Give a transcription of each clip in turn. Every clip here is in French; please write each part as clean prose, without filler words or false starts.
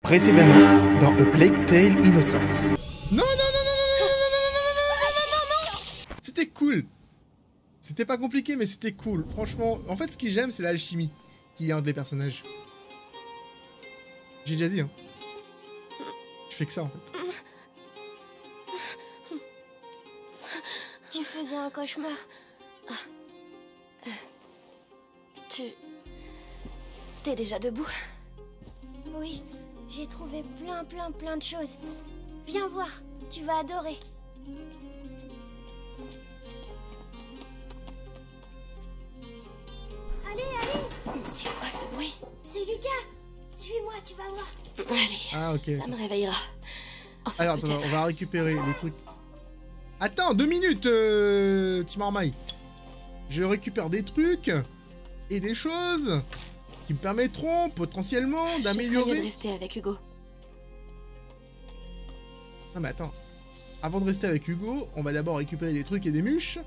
Précédemment, dans A Plague Tale Innocence. Non, non, non, non, non, non, non, non, non, non, non, non, non. C'était cool. C'était pas compliqué, mais c'était cool. Franchement, en fait, ce que j'aime, c'est l'alchimie qu'il y a entre les personnages. J'ai déjà dit, hein. Je fais que ça, en fait. Tu faisais un cauchemar. T'es déjà debout? Oui, j'ai trouvé plein de choses. Viens voir, tu vas adorer. Allez. C'est quoi ce bruit? C'est Lucas. Suis-moi, tu vas voir. Allez, Ah, ok. Ça me réveillera. Enfin, Alors, attends, on va récupérer les trucs. Attends, 2 minutes, Team Armaille. Je récupère des trucs et des choses qui me permettront potentiellement d'améliorer. Je ferais mieux de rester avec Hugo. Non mais attends. Avant de rester avec Hugo, on va d'abord récupérer des trucs et des mûches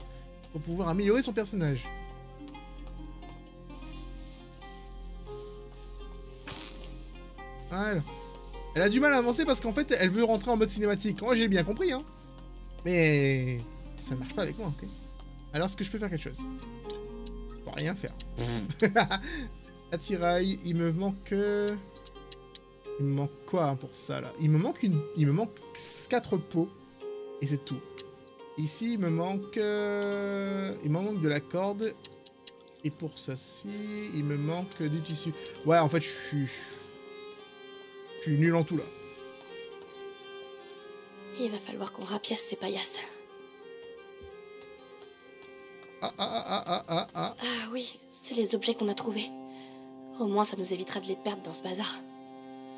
pour pouvoir améliorer son personnage. Voilà. Elle a du mal à avancer parce qu'en fait, elle veut rentrer en mode cinématique. Moi, j'ai bien compris, hein. Mais ça marche pas avec moi, ok. Alors, est-ce que je peux faire quelque chose? Je peux rien faire. Attirail, il me manque... Il me manque quoi pour ça, là? Il me manque 4 pots. Et c'est tout. Ici, il me manque... Il m'en manque de la corde. Et pour ceci, il me manque du tissu. Ouais, en fait, je suis nul en tout, là. Il va falloir qu'on rapiace ces paillasses. Ah. Ah oui, c'est les objets qu'on a trouvés. Au moins, ça nous évitera de les perdre dans ce bazar.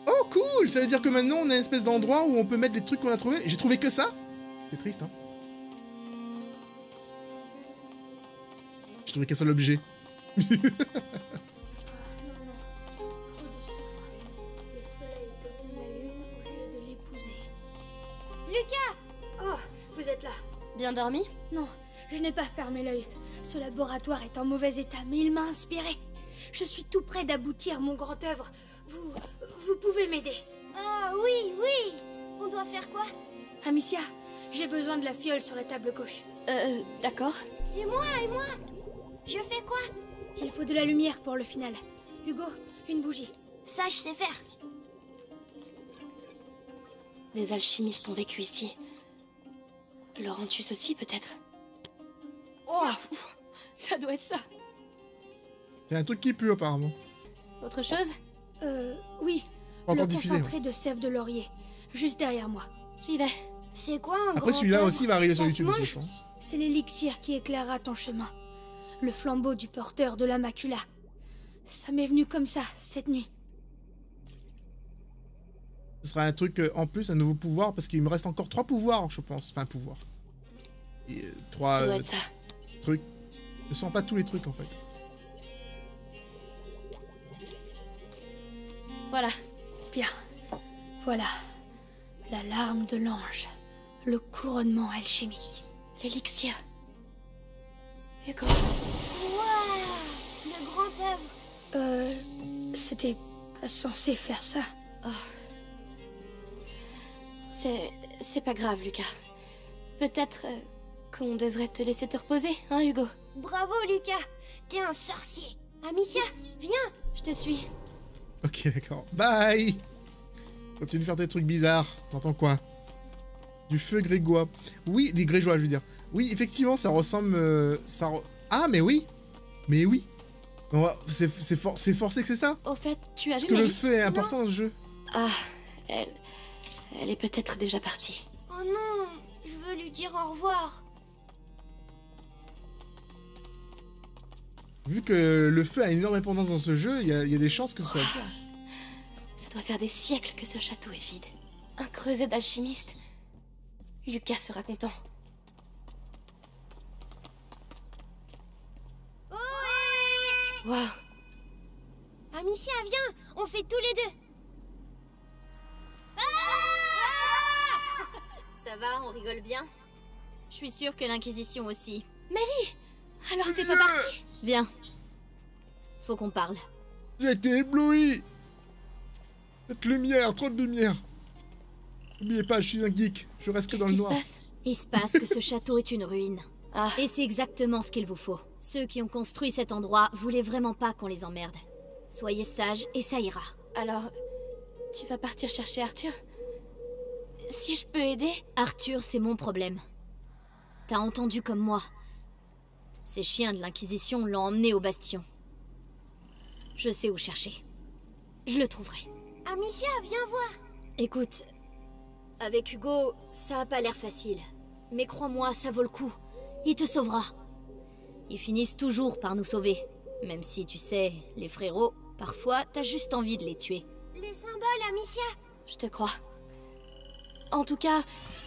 Oh, cool! Ça veut dire que maintenant, on a une espèce d'endroit où on peut mettre les trucs qu'on a trouvés. J'ai trouvé que ça. C'est triste, hein. J'ai trouvé qu'un seul objet. Lucas! Oh, vous êtes là. Bien dormi? Non, je n'ai pas fermé l'œil. Ce laboratoire est en mauvais état, mais il m'a inspiré. Je suis tout près d'aboutir mon grand œuvre. Vous pouvez m'aider. Ah oui. On doit faire quoi? Amicia, j'ai besoin de la fiole sur la table gauche. D'accord. Et moi? Je fais quoi? Il faut de la lumière pour le final. Hugo, une bougie. Ça, je sais faire. Des alchimistes ont vécu ici. Laurentius aussi, peut-être? Oh, ça doit être ça. C'est un truc qui pue, apparemment. Autre chose? Oui. Pas encore Le diffusé, concentré de sève de laurier. Juste derrière moi. J'y vais. C'est quoi un Après, grand celui-là œuvre? aussi va arriver sur Ça YouTube, se de toute mange? façon. C'est l'élixir qui éclairera ton chemin. Le flambeau du porteur de la macula. Ça m'est venu comme ça, cette nuit. Ce sera un truc en plus, un nouveau pouvoir, parce qu'il me reste encore 3 pouvoirs, je pense. Enfin, pouvoir. Et 3 Ça doit être ça. trucs. Je sens pas tous les trucs, en fait. Voilà. Bien. Voilà. La larme de l'ange. Le couronnement alchimique. L'élixir. Hugo. Waouh! Le grand œuvre. C'était pas censé faire ça. C'est pas grave, Lucas. Peut-être qu'on devrait te laisser te reposer, hein, Hugo? Bravo, Lucas! T'es un sorcier! Amicia, viens! Je te suis. Ok, d'accord. Bye! Continue de faire tes trucs bizarres dans ton coin. Du feu grégois. Oui, des grégeois, je veux dire. Oui, effectivement, ça ressemble... Ah, mais oui! Mais oui! C'est forcé que c'est ça? Au fait, tu as Parce vu que le Mélie? feu est important dans ce jeu. Ah, elle est peut-être déjà partie. Oh non! Je veux lui dire au revoir. Vu que le feu a une énorme importance dans ce jeu, il y a des chances que ce soit le cas. Ça doit faire des siècles que ce château est vide. Un creuset d'alchimiste. Lucas sera content. Wow. Amicia, viens! On fait tous les deux! Ça va, on rigole bien? Je suis sûre que l'Inquisition aussi. Mélie! Alors t'es pas partie? Viens. Faut qu'on parle. J'ai été ébloui! Cette lumière, trop de lumière. N'oubliez pas, je suis un geek. Je reste que dans le noir. Il se passe que ce château est une ruine. Ah, Et c'est exactement ce qu'il vous faut. Ceux qui ont construit cet endroit voulaient vraiment pas qu'on les emmerde. Soyez sages et ça ira. alors, tu vas partir chercher Arthur? Si je peux aider? Arthur, c'est mon problème. T'as entendu comme moi. Ces chiens de l'Inquisition l'ont emmené au bastion. Je sais où chercher. Je le trouverai. Amicia, viens voir. Écoute, avec Hugo, ça a pas l'air facile. Mais crois-moi, ça vaut le coup. Il te sauvera. Ils finissent toujours par nous sauver. Même si, tu sais, les frérots, parfois, t'as juste envie de les tuer. Les symboles, Amicia. Je te crois. En tout cas,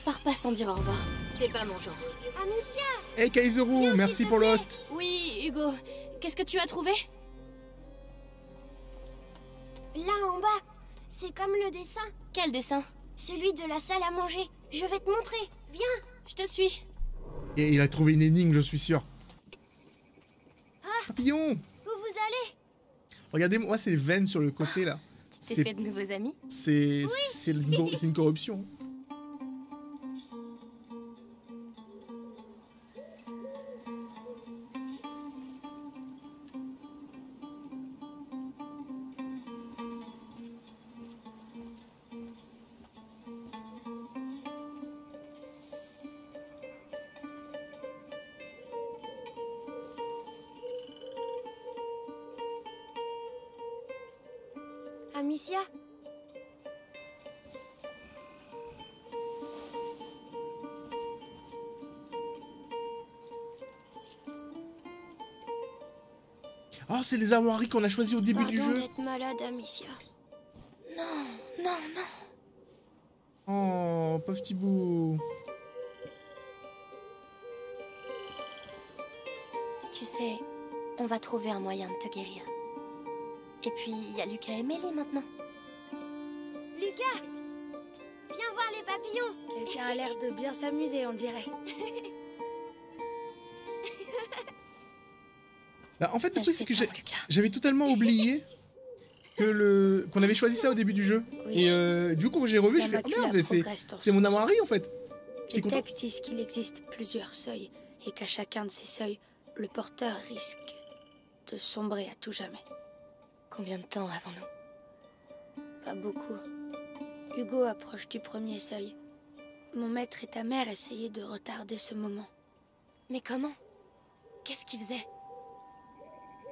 pars pas sans dire au revoir. C'est pas mon genre. Amicia. Hey Kaiseru, merci pour l'host. Oui, Hugo, qu'est-ce que tu as trouvé? Là en bas, c'est comme le dessin. Quel dessin? Celui de la salle à manger. Je vais te montrer. Viens. Je te suis. Et il a trouvé une énigme, je suis sûr. Papillon! Où vous allez? Regardez-moi ces veines sur le côté là. Tu t'es fait de nouveaux amis? C'est une corruption. Amicia? Oh, c'est les armoiries qu'on a choisies au début du Pardon jeu. d'être malade, Amicia. Non, non, non. Oh, pauvre petit bout. Tu sais, on va trouver un moyen de te guérir. Et puis, il y a Lucas et Mélie maintenant. Lucas! Viens voir les papillons. Quelqu'un a l'air de bien s'amuser, on dirait. Bah, en fait, le truc, c'est que Lucas. j'avais totalement oublié qu'on avait choisi ça au début du jeu. Oui. Et du coup, quand j'ai revu, je La fais oh macula merde, mais progresse dans c'est ce mon sens. armoirie en fait. J'étais Les content. textes disent qu'il existe plusieurs seuils et qu'à chacun de ces seuils, le porteur risque de sombrer à tout jamais. Combien de temps avons-nous? Pas beaucoup. Hugo approche du premier seuil. Mon maître et ta mère essayaient de retarder ce moment. Mais comment? Qu'est-ce qu'ils faisaient?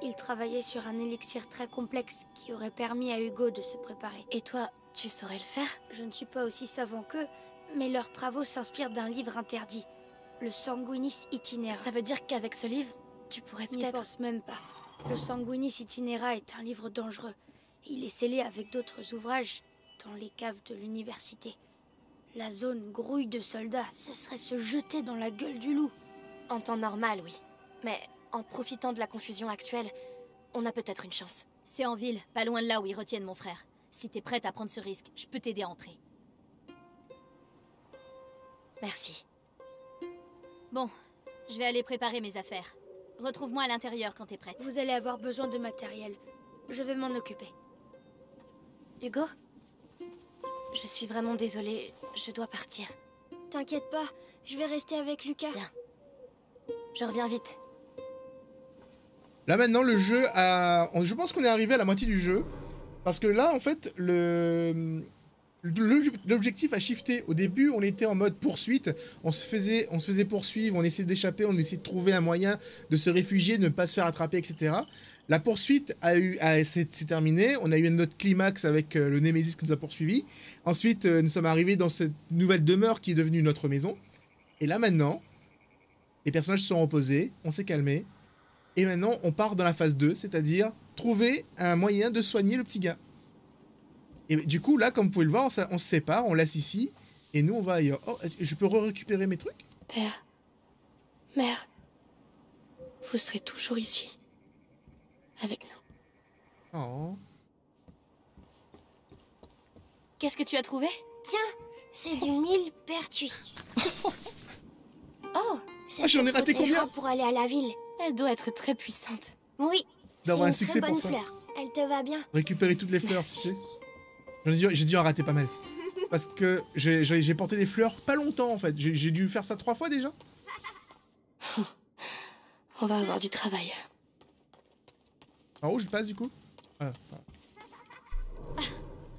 Ils travaillaient sur un élixir très complexe qui aurait permis à Hugo de se préparer. Et toi, tu saurais le faire? Je ne suis pas aussi savant qu'eux, mais leurs travaux s'inspirent d'un livre interdit, le Sanguinis Itinera. Ça veut dire qu'avec ce livre, tu pourrais N'y peut-être... pense même pas. Le Sanguinis Itinera est un livre dangereux. Il est scellé avec d'autres ouvrages dans les caves de l'université. La zone grouille de soldats, ce serait se jeter dans la gueule du loup. En temps normal, oui. Mais en profitant de la confusion actuelle, on a peut-être une chance. C'est en ville, pas loin de là où ils retiennent mon frère. Si t'es prête à prendre ce risque, je peux t'aider à entrer. Merci. Bon, je vais aller préparer mes affaires. Retrouve-moi à l'intérieur quand t'es prête. Vous allez avoir besoin de matériel. Je vais m'en occuper. Hugo? Je suis vraiment désolée, je dois partir. T'inquiète pas, je vais rester avec Lucas. Bien. Je reviens vite. Là maintenant, le jeu a... Je pense qu'on est arrivé à la moitié du jeu. Parce que là, en fait, l'objectif a shifté. Au début, on était en mode poursuite. On se faisait poursuivre, on essayait d'échapper, on essayait de trouver un moyen de se réfugier, de ne pas se faire attraper, etc. La poursuite s'est terminée. On a eu notre climax avec le Némésis qui nous a poursuivis. Ensuite, nous sommes arrivés dans cette nouvelle demeure qui est devenue notre maison. Et là maintenant, les personnages se sont reposés, on s'est calmé. Et maintenant, on part dans la phase 2, c'est-à-dire trouver un moyen de soigner le petit gars. Et du coup, là, comme vous pouvez le voir, on se sépare, on laisse ici, et nous, on va ailleurs. Oh, je peux récupérer mes trucs? Père, mère, vous serez toujours ici, avec nous. Oh. Qu'est-ce que tu as trouvé? Tiens, c'est du mille pertuis. Oh, ça j'en te ai raté protégera combien? pour aller à la ville. Elle doit être très puissante. Oui, c'est D'avoir un une succès très pour bonne ça. fleur. Elle te va bien. Récupérer toutes les fleurs, Merci. tu sais. J'ai dû en rater pas mal. Parce que j'ai porté des fleurs pas longtemps en fait. J'ai dû faire ça 3 fois déjà. On va avoir du travail. Par où je passe du coup?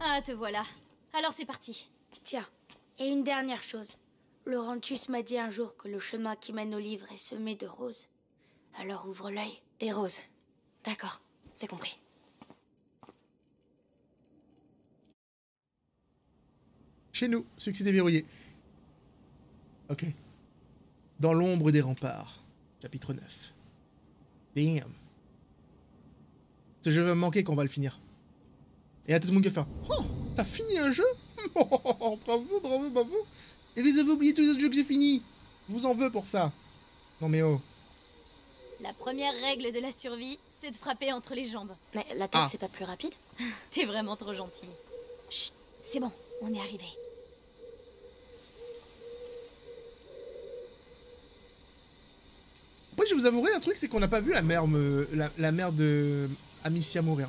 Ah, te voilà. Alors c'est parti. Tiens, et une dernière chose. Laurentius m'a dit un jour que le chemin qui mène au livre est semé de roses. Alors ouvre l'œil. Des roses. D'accord, c'est compris. Chez nous, succès déverrouillé. Ok. Dans l'ombre des remparts. Chapitre 9. Damn. Ce jeu va me manquer quand on va le finir. Et là, tout le monde qui va faire oh, t'as fini un jeu? Oh, bravo, bravo, bravo. Et vous avez oublié tous les autres jeux que j'ai finis. Je vous en veux pour ça. Non mais oh. La première règle de la survie, c'est de frapper entre les jambes. Mais la tête, c'est pas plus rapide? T'es vraiment trop gentil. Chut, c'est bon, on est arrivé. Après, je vous avouerai un truc, c'est qu'on n'a pas vu la mère, la mère de Amicia mourir.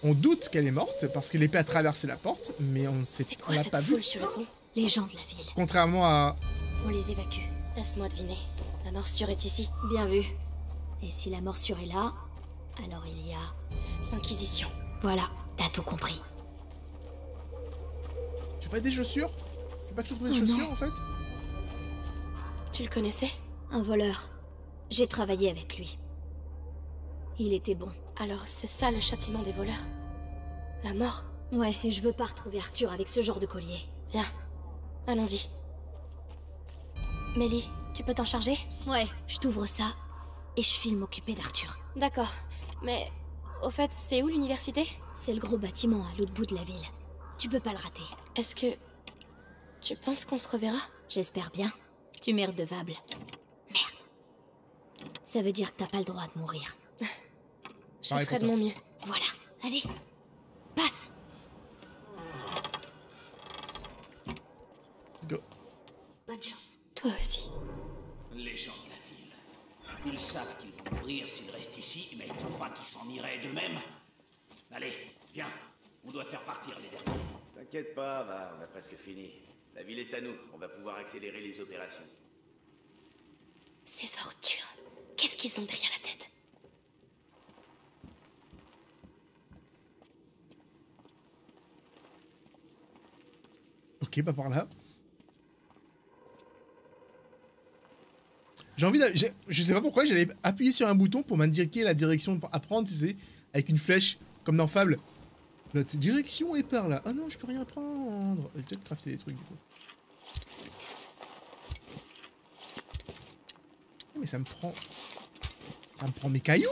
On doute qu'elle est morte parce que l'épée a traversé la porte, mais on sait C'est quoi l'a cette pas foule vu. sur le pont? Les gens de la ville. Contrairement à... On les évacue. Laisse-moi deviner. La morsure est ici. Bien vu. Et si la morsure est là, alors il y a... L'Inquisition. Voilà, t'as tout compris. Tu veux pas des chaussures? Tu veux pas que je trouve des Oh chaussures non. en fait? Tu le connaissais? Un voleur. J'ai travaillé avec lui. Il était bon. Alors c'est ça le châtiment des voleurs? La mort? Ouais, et je veux pas retrouver Arthur avec ce genre de collier. Viens. Allons-y. Mélie, tu peux t'en charger? Ouais, je t'ouvre ça et je file m'occuper d'Arthur. D'accord. Mais... Au fait, c'est où l'université? C'est le gros bâtiment à l'autre bout de la ville. Tu peux pas le rater. Est-ce que... Tu penses qu'on se reverra? J'espère bien. Tu m'es redevable. Merde. Ça veut dire que t'as pas le droit de mourir. Je Pareil ferai pour de toi. mon mieux. Voilà, allez. Passe. Let's go. Bonne chance. Toi aussi. Les gens de la ville. Ils savent qu'ils vont mourir s'ils restent ici, mais tu crois qu'ils s'en iraient d'eux-mêmes? Allez, viens. On doit faire partir les derniers. T'inquiète pas, va, on a presque fini. La ville est à nous, on va pouvoir accélérer les opérations. Ces ordures. Qu'est-ce qu'ils ont derrière la tête? Ok, pas par là. J'ai envie de... Je sais pas pourquoi, j'allais appuyer sur un bouton pour m'indiquer la direction à prendre, tu sais, avec une flèche, comme dans Fable. L'autre direction est par là. Ah non, je peux rien prendre. Je vais peut-être crafter des trucs, du coup. Mais ça me prend... Ça me prend mes cailloux?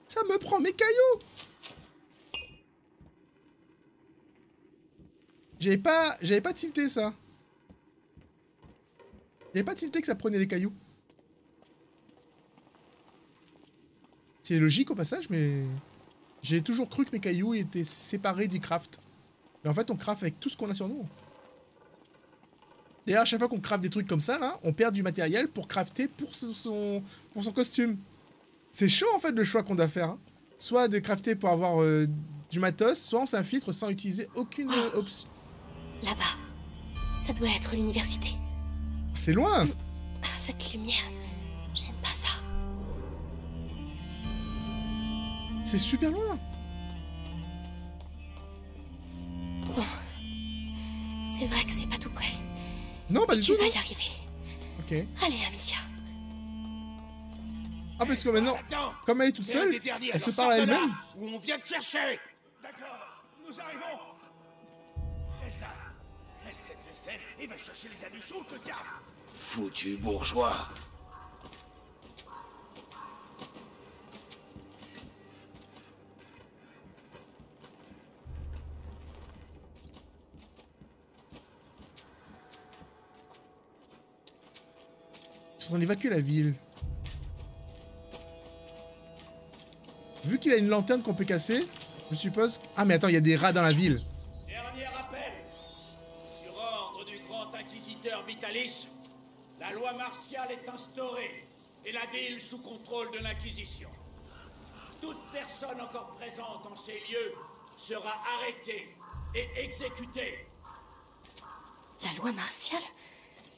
Ça me prend mes cailloux! J'avais pas tilté ça. J'avais pas tilté que ça prenait les cailloux. C'est logique au passage, mais... J'ai toujours cru que mes cailloux étaient séparés du craft. Mais en fait, on craft avec tout ce qu'on a sur nous. D'ailleurs, à chaque fois qu'on craft des trucs comme ça, là, on perd du matériel pour crafter pour son costume. C'est chaud, en fait, le choix qu'on doit faire. Hein. Soit de crafter pour avoir du matos, soit on s'infiltre sans utiliser aucune option. Là-bas. Ça doit être l'université. C'est loin! Ah, cette lumière. J'aime pas ça. C'est super loin! Bon. C'est vrai que c'est pas tout près. Non, pas du Tu tout! vas non. y arriver. Ok. Allez, Amicia. Ah, parce que maintenant, Attends, comme elle est toute c'est un seule, des derniers, elle se alors parle à sors de là, elle-même. Où on vient te chercher. D'accord, nous arrivons. Elsa, laisse cette vaisselle et va chercher les habits chauds que t'as. Foutu bourgeois. Ils sont en train d'évacuer la ville. Vu qu'il a une lanterne qu'on peut casser, je suppose... Ah mais attends, il y a des rats dans la ville. Dernier appel. Sur ordre du grand inquisiteur Vitalis, la loi martiale est instaurée. et la ville sous contrôle de l'Inquisition. Toute personne encore présente en ces lieux sera arrêtée et exécutée. La loi martiale?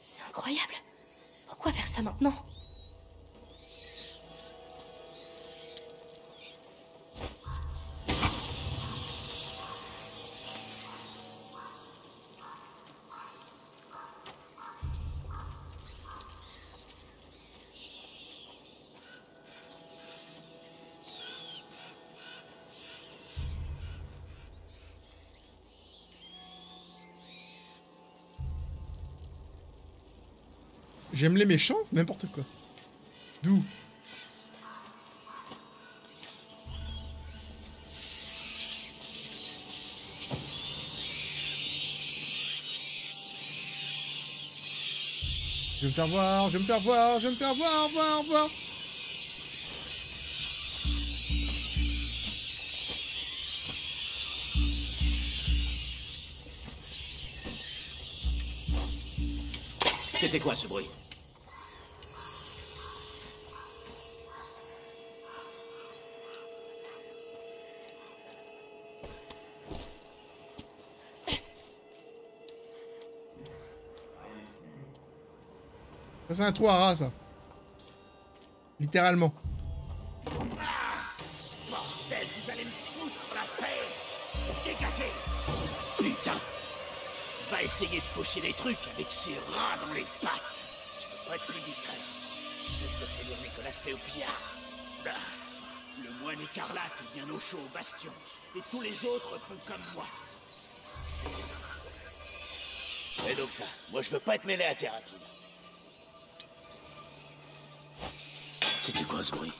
C'est incroyable. Pourquoi faire ça maintenant? J'aime les méchants, n'importe quoi. D'où? Je vais me faire voir, je vais me faire voir, je vais me faire voir, voir. C'était quoi ce bruit? Ça, c'est un trou à rat, ça. Littéralement. Bordel, vous allez me foutre la paix! Dégagez! Putain! Va essayer de pocher des trucs avec ces rats dans les pattes! Tu peux pas être plus discret. Tu sais ce que c'est lire Nicolas Théopia? Le moine écarlate vient au chaud au bastion, et tous les autres font comme moi. Et donc ça, moi je veux pas être mêlé à tes rapides. C'était quoi ce bruit?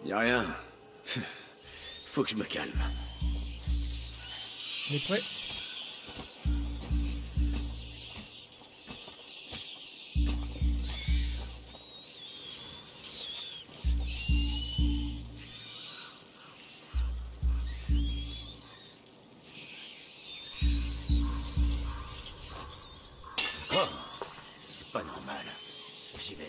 Y'a rien. Faut que je me calme. On est prêt? Oh, c'est pas normal. J'y vais.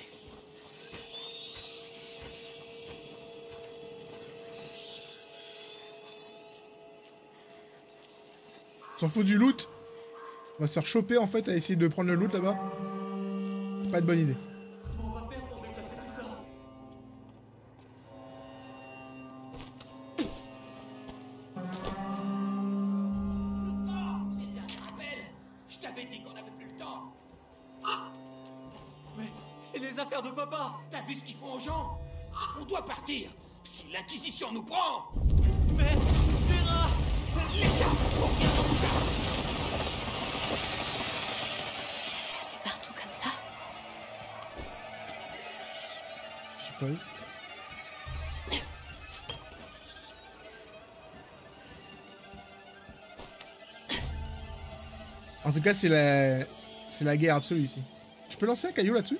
On s'en fout du loot. On va se faire choper en fait à essayer de prendre le loot là-bas. C'est pas une bonne idée. Comment on va faire pour déplacer tout ça? C'était un rappel. Je t'avais dit qu'on avait plus le temps. Mais... et les affaires de papa? T'as vu ce qu'ils font aux gens? On doit partir. Si l'Inquisition nous prend... Mais... des rats! Laisse ça. On revient dans plus tard. Est-ce que c'est partout comme ça? Je suppose. En tout cas, c'est la guerre absolue ici. Je peux lancer un caillou là-dessus?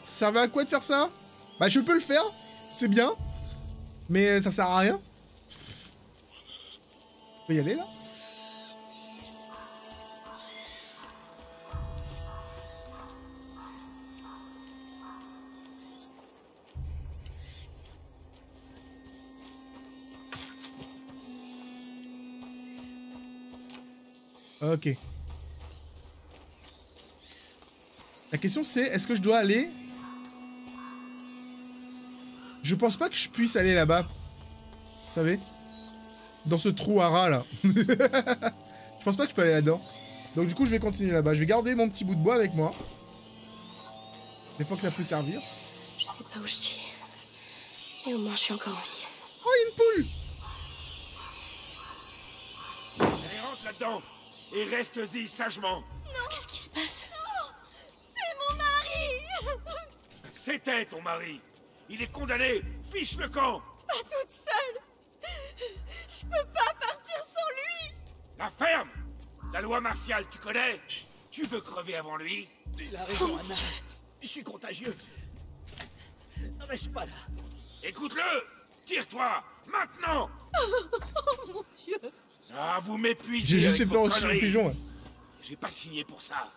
Ça servait à quoi de faire ça? Bah je peux le faire, c'est bien. Mais ça sert à rien. Je peux y aller là? Ok. La question c'est, est-ce que je dois aller? Je pense pas que je puisse aller là-bas. Vous savez? Dans ce trou à rat là. Je pense pas que je peux aller là-dedans. Donc du coup je vais continuer là-bas. Je vais garder mon petit bout de bois avec moi. Des fois que ça peut servir. Je sais pas où je suis. Mais au moins je suis encore en vie. Oh, il y a une poule! Allez, rentre là-dedans. Et reste-y sagement. Qu'est-ce qui se passe? C'est mon mari! C'était ton mari. Il est condamné. Fiche le camp. Pas toute seule! Je peux pas partir sans lui. La ferme! La loi martiale, tu connais? Tu veux crever avant lui? Il a raison, Anna. Je suis contagieux. Reste pas là. Écoute-le! Tire-toi! Maintenant! Oh mon Dieu. Ah, vous m'épuisez. J'ai juste avec fait peur vos aussi sur le conneries. pigeon. Ouais. J'ai pas signé pour ça.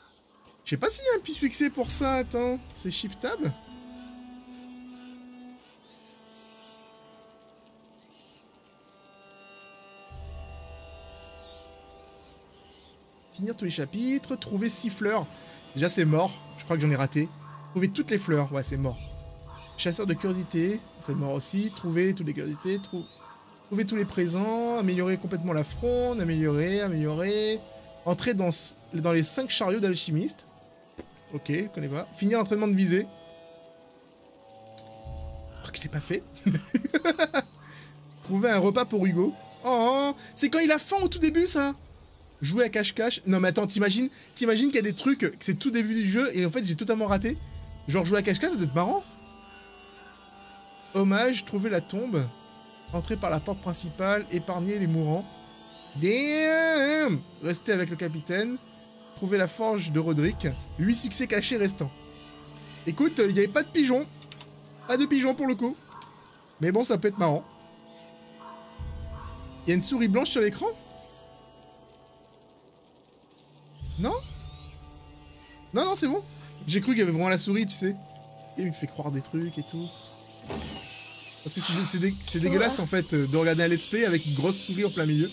Je sais pas s'il y a un petit succès pour ça, attends. C'est Shift Tab? Finir tous les chapitres, trouver 6 fleurs. Déjà c'est mort, je crois que j'en ai raté. Trouver toutes les fleurs, ouais c'est mort. Chasseur de curiosité, c'est mort aussi. Trouver toutes les curiosités, trouver tous les présents, améliorer complètement la fronde, améliorer. Entrer dans les 5 chariots d'alchimiste. Ok, je connais pas. Finir l'entraînement de visée. Je crois que je l'ai pas fait. Trouver un repas pour Hugo. Oh, c'est quand il a faim au tout début ça. Jouer à cache-cache. Non mais attends, t'imagines qu'il y a des trucs, que c'est tout début du jeu et en fait j'ai totalement raté. Genre jouer à cache-cache, ça doit être marrant. Hommage, trouver la tombe. Entrer par la porte principale, épargner les mourants. Damn! Rester avec le capitaine. Trouver la forge de Roderick. 8 succès cachés restants. Écoute, il n'y avait pas de pigeon. Pas de pigeon pour le coup. Mais bon, ça peut être marrant. Il y a une souris blanche sur l'écran? Non? Non, c'est bon. J'ai cru qu'il y avait vraiment la souris, tu sais. Et il me fait croire des trucs et tout. Parce que c'est dégueulasse en fait de regarder un let's play avec une grosse souris en plein milieu.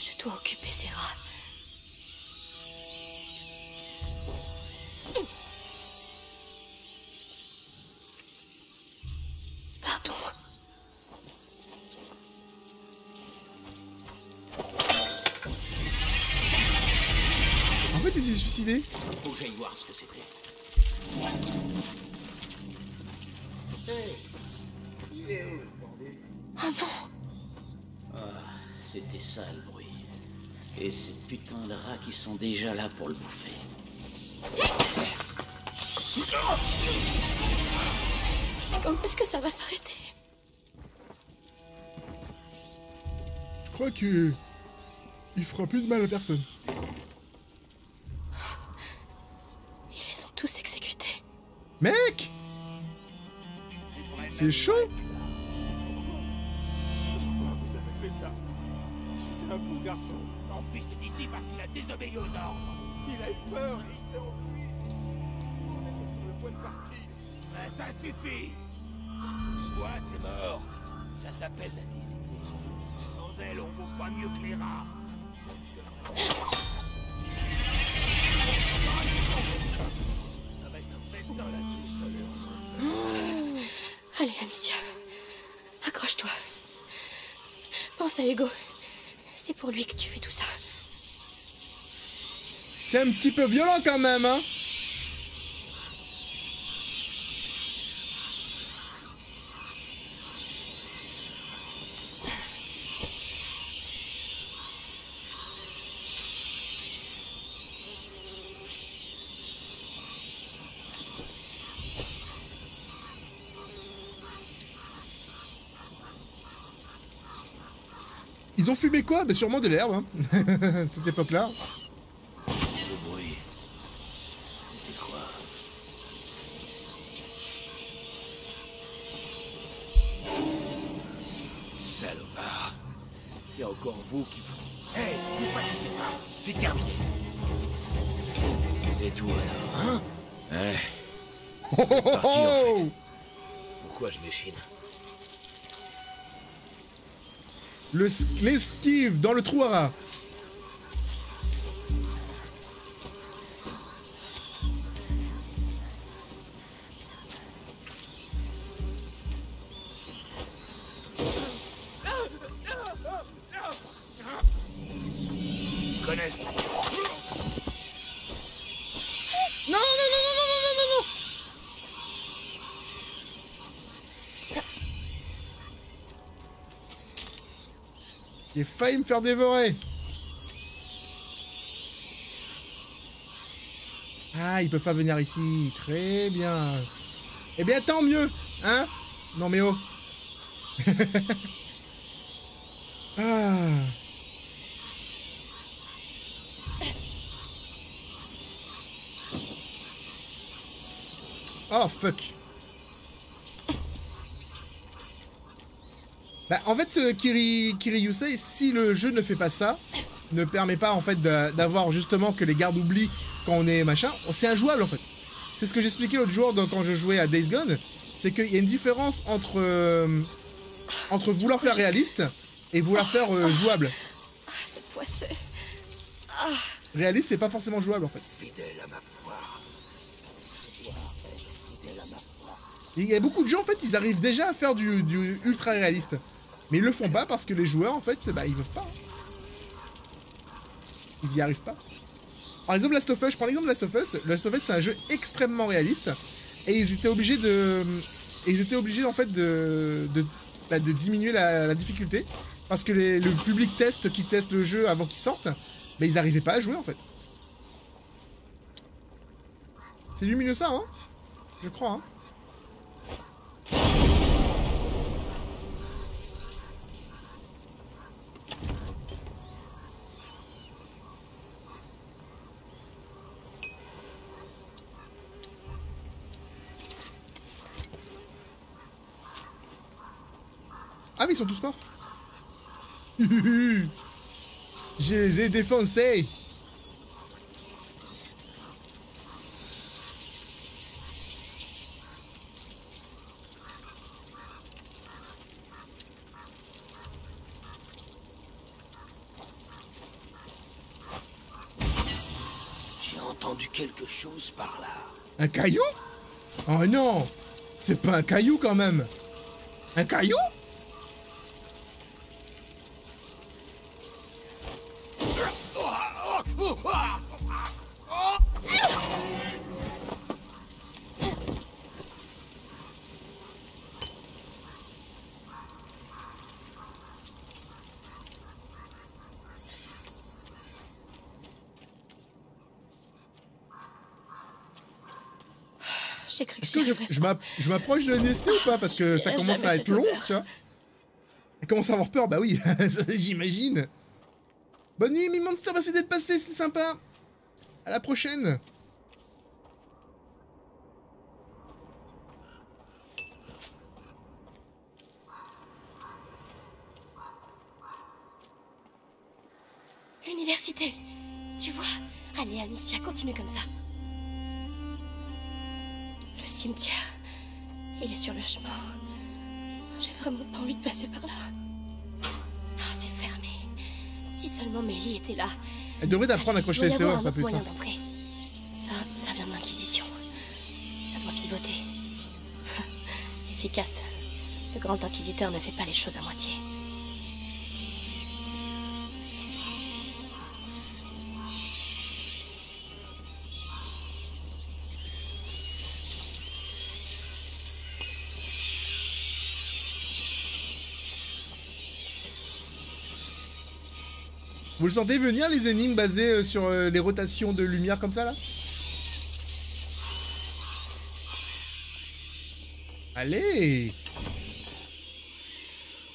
Je dois occuper ces rats. Pardon. En fait, il s'est suicidé. Faut que j'aille voir ce que c'était. Il est où, le bordel? Oh non. Ah, c'était ça le bruit. Et ces putains de rats qui sont déjà là pour le bouffer. Quand est-ce que ça va s'arrêter? Je crois que... il fera plus de mal à personne. Ils les ont tous exécutés. Mec! C'est chaud! Pourquoi vous avez fait ça? C'était un bon garçon. Ton fils est ici parce qu'il a désobéi aux ordres. Il a eu peur et il s'est enfui. On était sur le point de partir. Ben, ça suffit. Quoi, c'est mort. Ça s'appelle la discipline. Sans elle, on vaut pas mieux que les rats. Ça va être un festin là-dessus, salope. Allez, Amicia. Accroche-toi. Pense à Hugo. C'est pour lui que tu fais tout ça. C'est un petit peu violent quand même, hein? Ils ont fumé quoi? Bah sûrement de l'herbe, hein. Cette époque-là. Le bruit. C'était quoi? Salopard. C'est encore vous qui... Hé, vous paniquez pas. C'est terminé. Vous êtes où alors, hein? Ouais. Oh, oh, oh, Parti, en oh. fait. Pourquoi je m'échine? L'esquive dans le trou à rats. Ils connaissent. Non, non, non, non, non, non, non, non. J'ai failli me faire dévorer. Ah, ils peuvent pas venir ici. Très bien. Eh bien, tant mieux. Hein? Non, mais oh. Ah. Oh, fuck. Bah, en fait, Kiriyusei, si le jeu ne fait pas ça, ne permet pas, en fait, d'avoir justement que les gardes oublient quand on est machin, c'est injouable, en fait. C'est ce que j'expliquais l'autre jour quand je jouais à Days Gone, c'est qu'il y a une différence entre vouloir faire réaliste et vouloir faire jouable. Ah, c'est poisseux. Réaliste, c'est pas forcément jouable, en fait. Il y a beaucoup de gens, en fait, ils arrivent déjà à faire du ultra réaliste. Mais ils le font pas parce que les joueurs, en fait, bah, ils veulent pas. Ils y arrivent pas. Par exemple, Last of Us, je prends l'exemple de Last of Us. Last of Us, c'est un jeu extrêmement réaliste. Et ils étaient obligés en fait, de diminuer la difficulté. Parce que le public qui teste le jeu avant qu'il sorte, bah, ils arrivaient pas à jouer, en fait. C'est lumineux ça, hein? Je crois, hein? Ah mais ils sont tous morts. Je les ai défoncés. J'ai entendu quelque chose par là. Un caillou? Oh non! C'est pas un caillou quand même! Un caillou? J'ai cru que Est-ce que je m'approche de l'université ou pas? Parce que ça commence à être long, tu vois. Elle commence à avoir peur, bah oui, j'imagine. Bonne nuit, Monster, merci d'être passé, c'était sympa. À la prochaine. L'université. Tu vois? Allez, Amicia, continue comme ça. Le cimetière. Il est sur le chemin. J'ai vraiment pas envie de passer par là. Oh, c'est fermé. Si seulement Mélie était là. Elle devrait t'apprendre à accrocher les serrures, ça peut ça. Ça vient de l'Inquisition. Ça doit pivoter. Efficace. Le grand inquisiteur ne fait pas les choses à moitié. Vous le sentez venir, les énigmes basées sur les rotations de lumière comme ça, là? Allez!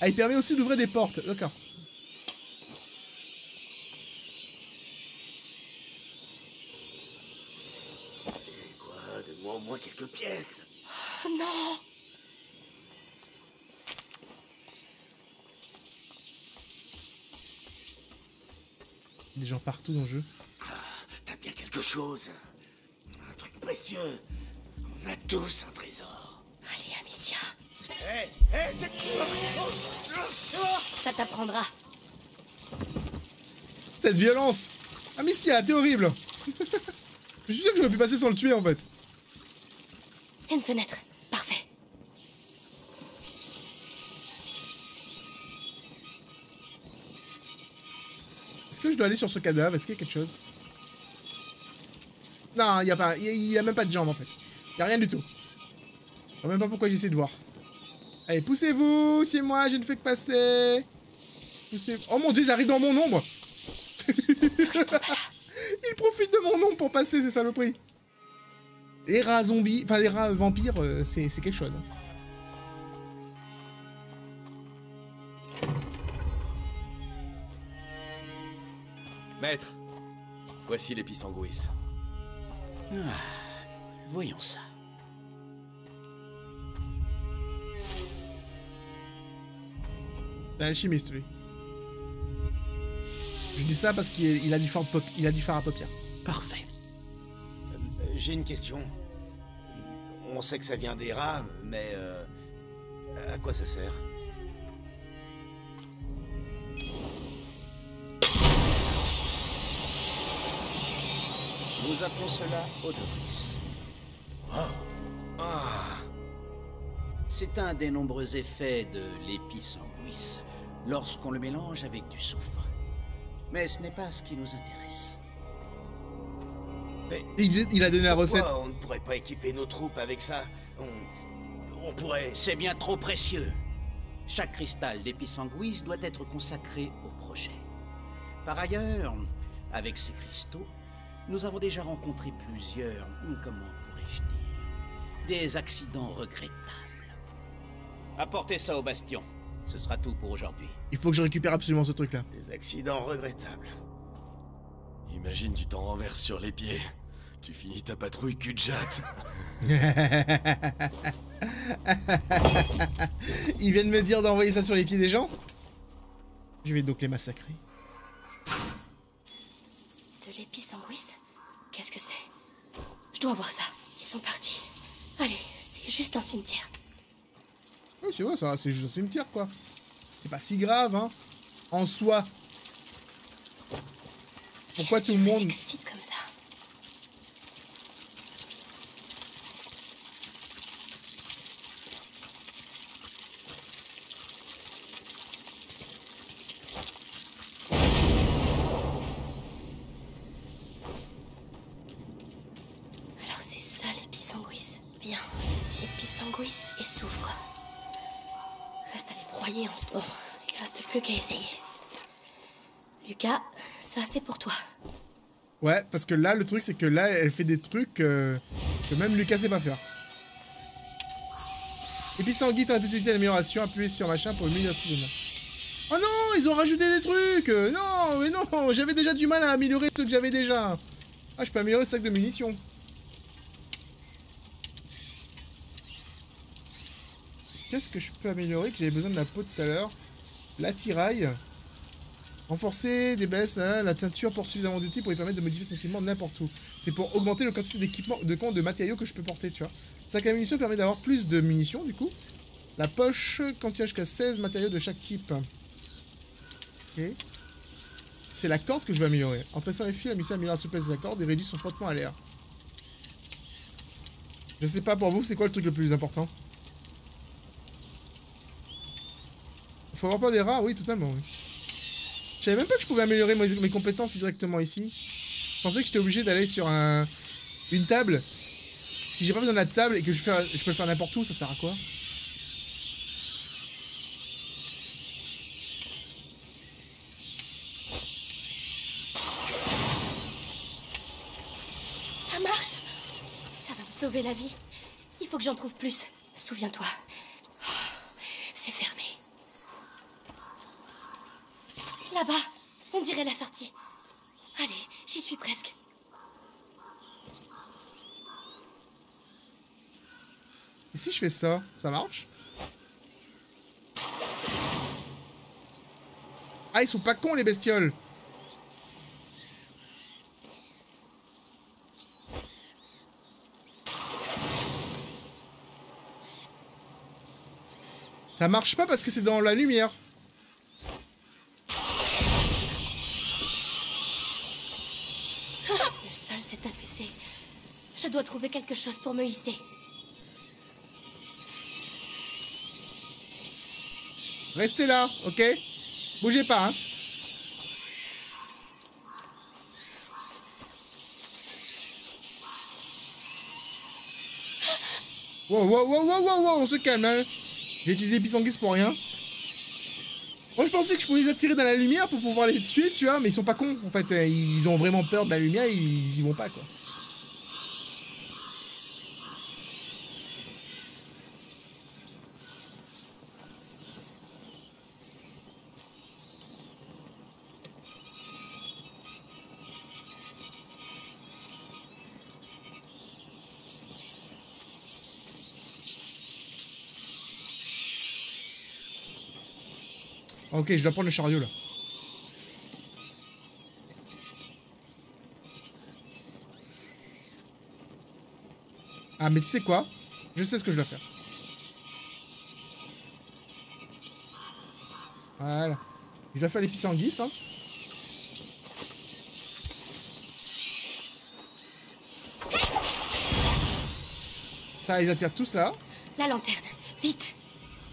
Ah, il permet aussi d'ouvrir des portes, d'accord. Quoi? Donne-moi au moins quelques pièces. Oh non! Des gens partout dans le jeu. T'as bien quelque chose. Un truc précieux. On a tous un trésor. Allez, Amicia. Hé, c'est... Ça t'apprendra. Cette violence! Amicia, t'es horrible! Je suis sûr que j'aurais pu passer sans le tuer, en fait. Une fenêtre. Parfait. Est-ce que je dois aller sur ce cadavre? Est-ce qu'il y a quelque chose? Non, il y a pas. Il y a même pas de jambes, en fait. Il y a rien du tout. Je sais même pas pourquoi j'essaie de voir. Allez, poussez-vous! C'est moi, je ne fais que passer! Poussez... Oh mon dieu, ils arrivent dans mon ombre! Il profite de mon ombre pour passer, ces saloperies! Les rats zombies, enfin les rats vampires, c'est quelque chose. Hein. Maître, voici l'épisanguis. Voyons ça. C'est un alchimiste, lui. Je dis ça parce qu'il a du fard à paupières. Parfait. J'ai une question. On sait que ça vient des rats, mais à quoi ça sert? Nous appelons cela odoris. C'est un des nombreux effets de l'épisanguis lorsqu'on le mélange avec du soufre. Mais ce n'est pas ce qui nous intéresse. Mais Il a donné la recette. pourquoi on ne pourrait pas équiper nos troupes avec ça? On pourrait... C'est bien trop précieux. Chaque cristal d'épisanguis doit être consacré au projet. Par ailleurs, avec ces cristaux, nous avons déjà rencontré plusieurs, comment pourrais-je dire, des accidents regrettables. Apportez ça au bastion. Ce sera tout pour aujourd'hui. Il faut que je récupère absolument ce truc-là. Des accidents regrettables. Imagine, tu t'en renverses sur les pieds. Tu finis ta patrouille cul de jatte. Ils viennent me dire d'envoyer ça sur les pieds des gens. Je vais donc les massacrer. De l'épisanguis? Qu'est-ce que c'est? Je dois voir ça. Ils sont partis. Allez, c'est juste un cimetière. Oui, c'est vrai, ça, c'est juste un cimetière, quoi. C'est pas si grave, hein. En soi. Pourquoi tout le monde... Qu'est-ce qui vous excite comme ça? Alors c'est ça l'épisanguis. Bien, épisanguis et soufre. Reste à les broyer en ce moment. Il reste plus qu'à essayer. Lucas, ça c'est pour toi. Ouais, parce que là, le truc, c'est que là, elle fait des trucs que même Lucas sait pas faire. Et puis ça en guide la possibilité d'amélioration, appuyez sur machin pour le milieu d'artisanat. Oh non, ils ont rajouté des trucs. Non, mais non, j'avais déjà du mal à améliorer ceux que j'avais déjà. Ah, je peux améliorer le sac de munitions. Qu'est-ce que je peux améliorer que j'avais besoin de la peau tout à l'heure? L'attirail. Renforcer des baisses, hein, la teinture porte suffisamment d'outils pour lui permettre de modifier son équipement n'importe où. C'est pour augmenter le quantité d'équipement, de matériaux que je peux porter, tu vois. Le sac à munitions permet d'avoir plus de munitions, du coup. La poche contient jusqu'à 16 matériaux de chaque type. Ok. C'est la corde que je veux améliorer. En pressant les fils, la munition améliore la souplesse de la corde et réduit son frottement à l'air. Je sais pas pour vous, c'est quoi le truc le plus important? Faut avoir peur des rats, oui, totalement, oui. Je savais même pas que je pouvais améliorer mes compétences directement ici. Je pensais que j'étais obligé d'aller sur une table. Si j'ai pas besoin de la table et que je peux le faire n'importe où, ça sert à quoi? Ça marche. Ça va me sauver la vie. Il faut que j'en trouve plus. Souviens-toi. Oh, c'est fermé. Là-bas, on dirait la sortie. Allez, j'y suis presque. Et si je fais ça, ça marche? Ah, ils sont pas cons les bestioles. Ça marche pas parce que c'est dans la lumière. Le sol s'est affaissé. Je dois trouver quelque chose pour me hisser. Restez là, ok? Bougez pas, hein? Wow, wow, wow, wow, wow, wow, on se calme, hein? J'ai utilisé Pissanguis pour rien. Moi, je pensais que je pouvais les attirer dans la lumière pour pouvoir les tuer, tu vois, mais ils sont pas cons, en fait. Ils ont vraiment peur de la lumière, ils y vont pas, quoi. Ok, je dois prendre le chariot là. Ah, mais tu sais quoi? Je sais ce que je dois faire. Voilà. Je dois faire les pissenguis, hein. Ça, ils attirent tous là. La lanterne, vite.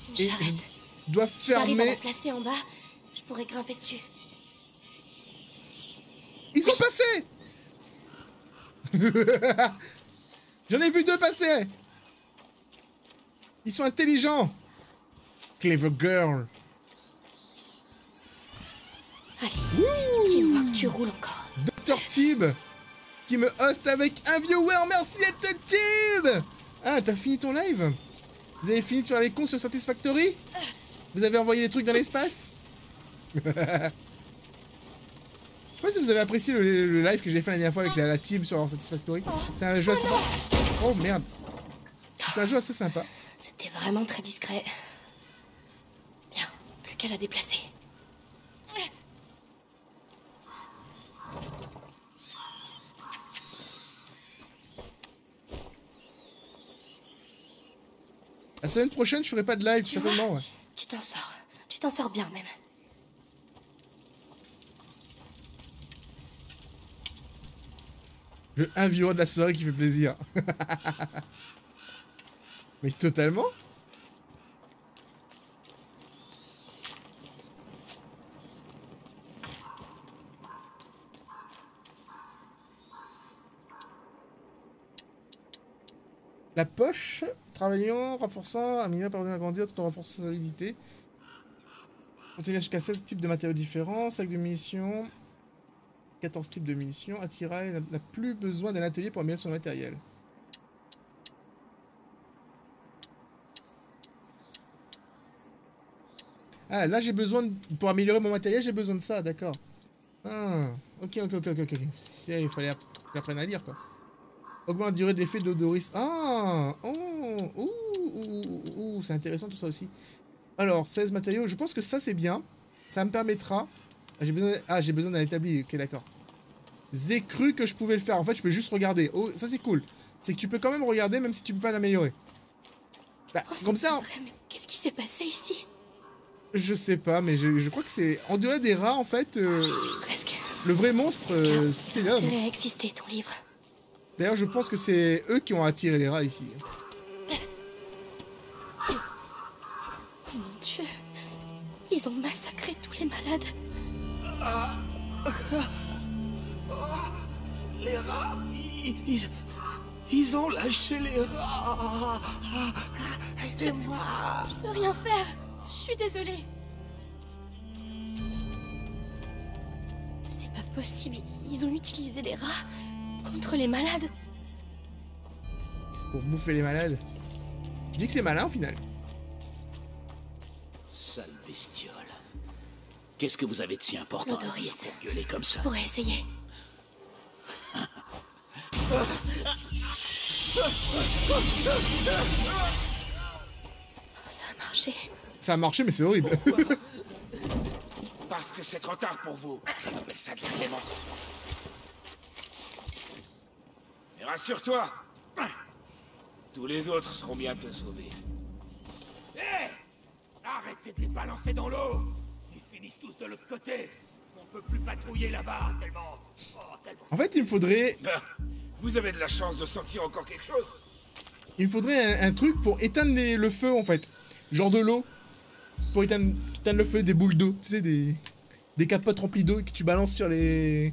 Une Et charrette. je dois Si j'arrive à fermer. la placer en bas, je pourrais grimper dessus. Ils sont passés. J'en ai vu 2 passer. Ils sont intelligents. Clever girl. Allez, dis-moi que tu roules encore. Dr Tib qui me host avec un viewer. Merci à toi, Tib. Ah, t'as fini ton live? Vous avez fini de faire les cons sur Satisfactory? Vous avez envoyé des trucs dans l'espace? Je sais pas si vous avez apprécié le live que j'ai fait la dernière fois avec la team sur Satisfactory. C'est un jeu assez sympa. Oh merde. C'est un jeu assez sympa. C'était vraiment très discret. Bien, plus qu'à la déplacer. La semaine prochaine, je ferai pas de live, certainement, ouais. Tu t'en sors. Tu t'en sors bien, même. Le 1 viewer de la soirée qui fait plaisir. Mais totalement. La poche, travaillant, renforçant, améliorant, pardon, agrandir tout en renforçant sa solidité. Contenir jusqu'à 16 types de matériaux différents, sac de munitions, 14 types de munitions, attirail n'a plus besoin d'un atelier pour améliorer son matériel. Ah, là j'ai besoin, pour améliorer mon matériel, j'ai besoin de ça, d'accord. Ah, ok. Il fallait que j'apprenne à lire, quoi. Augmente la durée de l'effet d'odoris. Ah, c'est intéressant tout ça aussi. Alors, 16 matériaux, je pense que ça c'est bien. Ça me permettra... j'ai besoin d'un établi, ok d'accord. J'ai cru que je pouvais le faire, en fait je peux juste regarder. Oh, ça c'est cool. C'est que tu peux quand même regarder même si tu peux pas l'améliorer. Bah, comme ça... Vrai, mais qu'est-ce qui s'est passé ici? Je sais pas, mais je crois que c'est... En delà des rats, en fait... Je suis presque... Le vrai monstre, c'est l'homme. Intérêt à exister, ton livre. D'ailleurs, je pense que c'est eux qui ont attiré les rats ici. Oh mon Dieu. Ils ont massacré tous les malades. Les rats, ils ont lâché les rats. Aidez-moi. Je peux rien faire. Je suis désolée. C'est pas possible. Ils ont utilisé les rats contre les malades. Pour bouffer les malades. Je dis que c'est malin au final. Sale bestiole. Qu'est-ce que vous avez de si important à dire L'odoris. pour gueuler comme ça? Je pourrais essayer. Ça a marché. Ça a marché, mais c'est horrible. Parce que c'est trop tard pour vous. On appelle ça de la clémence. Mais rassure-toi, tous les autres seront bientôt sauvés. Hé! Arrêtez de les balancer dans l'eau! Ils finissent tous de l'autre côté. On peut plus patrouiller là-bas, tellement... Oh, tellement... En fait, il me faudrait... Vous avez de la chance de sentir encore quelque chose? Il me faudrait un truc pour éteindre le feu, en fait. Genre de l'eau. Pour éteindre le feu, des boules d'eau. Tu sais, des capotes remplies d'eau que tu balances sur le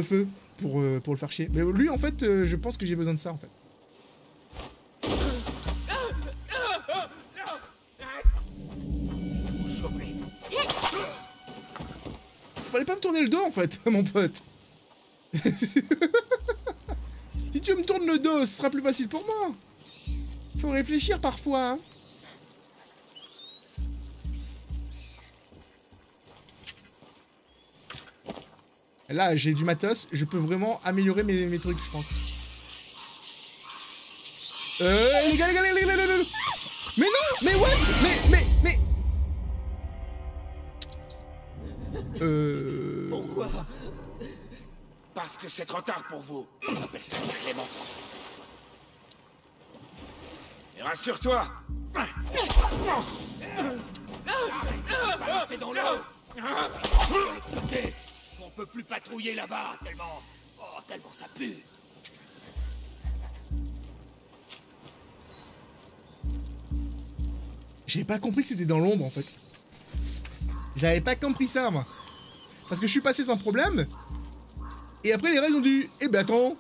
feu pour le faire chier. Mais lui, en fait, je pense que j'ai besoin de ça, en fait. Fallait pas me tourner le dos, en fait, mon pote. Si tu me tournes le dos, ce sera plus facile pour moi. Faut réfléchir parfois, hein. Là, j'ai du matos, je peux vraiment améliorer mes trucs, je pense. Les gars. Mais non! Mais what? Mais... parce que c'est trop tard pour vous. On appelle ça la clémence. Et rassure-toi. Balancez dans l'eau. Côté, on peut plus patrouiller là-bas tellement... Oh, tellement ça pue. J'ai pas compris que c'était dans l'ombre en fait. J'avais pas compris ça moi. Parce que je suis passé sans problème. Et après les règles ont dit, eh ben attends,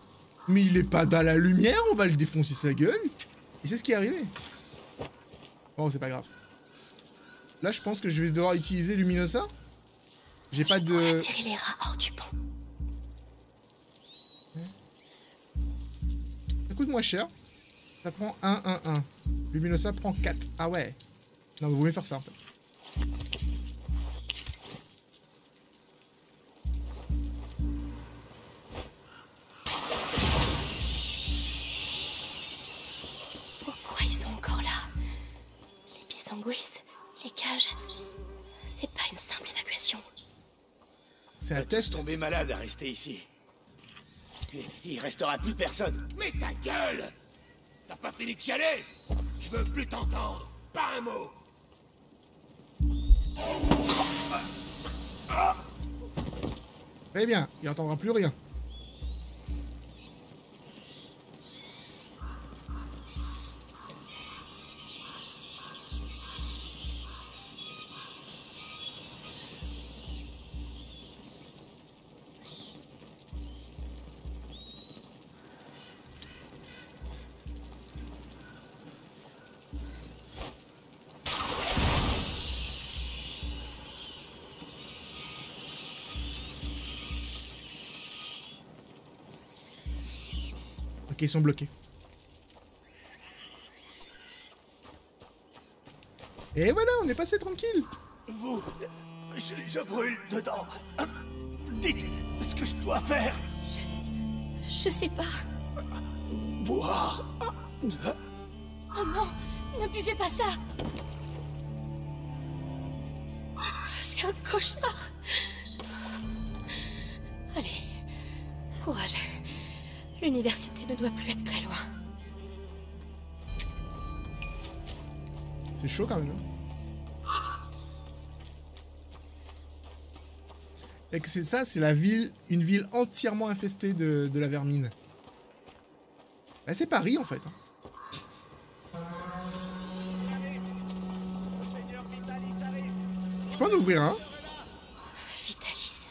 mais il est pas dans la lumière, on va le défoncer sa gueule. Et c'est ce qui est arrivé. Bon, c'est pas grave. Là, je pense que je vais devoir utiliser Luminosa. J'ai pas de... Tirer les rats hors du pont. Ça coûte moins cher. Ça prend 1, 1, 1. Luminosa prend 4. Ah ouais. Non, vous voulez faire ça en fait. Pourquoi ils sont encore là? Les pissanguis, les cages... C'est pas une simple évacuation. C'est un test. Tomber malade à rester ici. Il restera plus personne. Mais ta gueule! T'as pas fini de chialer? Je veux plus t'entendre. Pas un mot. Très bien, il entendra plus rien. Ok, ils sont bloqués. Et voilà, on est passé tranquille. Vous... Je brûle dedans. Dites ce que je dois faire. Je sais pas. Boire. Oh non, ne buvez pas ça. C'est un cauchemar. Allez, courage. L'université ne doit plus être très loin. C'est chaud quand même. Et que c'est ça, c'est la ville, une ville entièrement infestée de la vermine. Bah, c'est Paris en fait. Je peux en ouvrir un? Vitalis,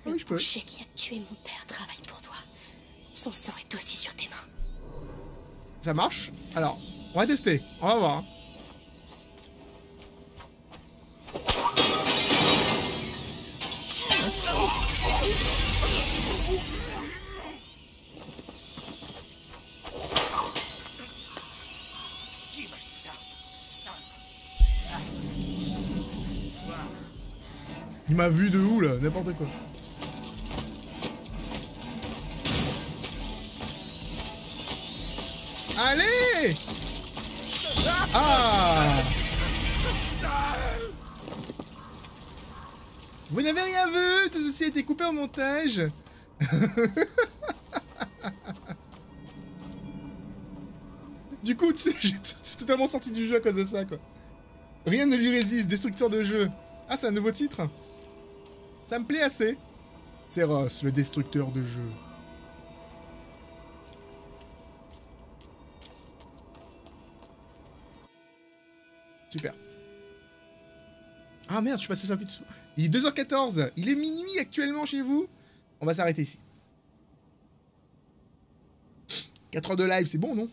Oui, le je peux. boucher qui a tué mon père travaille pour toi. Son sang est aussi sur tes mains. Ça marche? Alors, on va tester. On va voir. Qui m'a acheté ça? Il m'a vu de où là? N'importe quoi. Allez! Ah! Vous n'avez rien vu! Tout ceci a été coupé au montage! Du coup, tu sais, j'ai totalement sorti du jeu à cause de ça, quoi. Rien ne lui résiste, destructeur de jeu. Ah, c'est un nouveau titre? Ça me plaît assez. C'est Ross, le destructeur de jeu. Super. Ah merde, je suis passé sur un petit... Il est 2h14. Il est minuit actuellement chez vous. On va s'arrêter ici. 4 heures de live, c'est bon, non?